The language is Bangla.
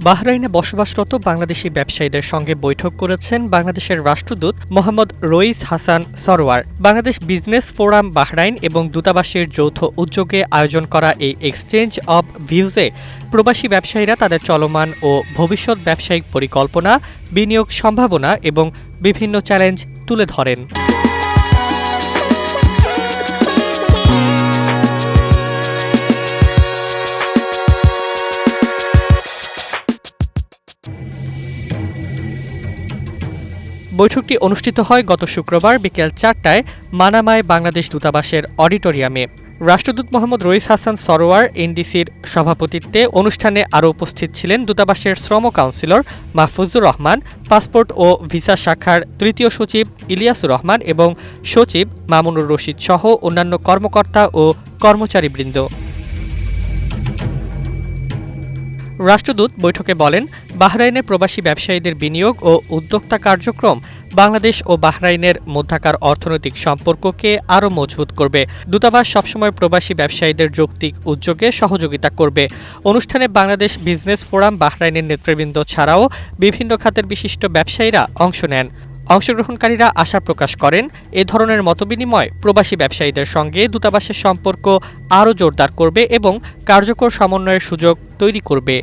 বাহরাইনে বসবাসরত বাংলাদেশি ব্যবসায়ীদের সঙ্গে বৈঠক করেছেন বাংলাদেশের রাষ্ট্রদূত Mohammad Rais Hasan Sarwar. Bangladesh business forum Bahrain এবং দূতাবাসের যৌথ উদ্যোগে আয়োজন করা এই এক্সচেঞ্জ অব ভিউজে প্রবাসী ব্যবসায়ীরা তাদের চলমান ও ভবিষ্যৎ ব্যবসায়িক পরিকল্পনা, বিনিয়োগ সম্ভাবনা এবং বিভিন্ন চ্যালেঞ্জ তুলে ধরেন। বৈঠকটি অনুষ্ঠিত হয় গত শুক্রবার বিকেল ৪টায় মানামায় বাংলাদেশ দূতাবাসের অডিটোরিয়ামে। রাষ্ট্রদূত মোহাম্মদ রইস হাসান সরওয়ার এনডিসির সভাপতিত্বে অনুষ্ঠানে আরও উপস্থিত ছিলেন দূতাবাসের শ্রম কাউন্সিলর মাহফুজুর রহমান, পাসপোর্ট ও ভিসা শাখার তৃতীয় সচিব ইলিয়াসুর রহমান এবং সচিব মামুনুর রশিদ সহ অন্যান্য কর্মকর্তা ও কর্মচারীবৃন্দ। রাষ্ট্রদূত বৈঠকে বলেন, বাহরাইনে প্রবাসী ব্যবসায়ীদের বিনিয়োগ ও উদ্যোক্তা কার্যক্রম বাংলাদেশ ও বাহরাইনের মধ্যকার অর্থনৈতিক সম্পর্ককে আরও মজবুত করবে। দূতাবাস সবসময় প্রবাসী ব্যবসায়ীদের যৌক্তিক উদ্যোগে সহযোগিতা করবে। অনুষ্ঠানে বাংলাদেশ বিজনেস ফোরাম বাহরাইনের নেতৃবৃন্দ ছাড়াও বিভিন্ন খাতের বিশিষ্ট ব্যবসায়ীরা অংশ নেন। অংশগ্রহণকারীরা আশা প্রকাশ করেন, এ ধরনের মতবিনিময় প্রবাসী ব্যবসায়ীদের সঙ্গে দূতাবাসের সম্পর্ক আরও জোরদার করবে এবং কার্যকর সমন্বয়ের সুযোগ তৈরি করবে।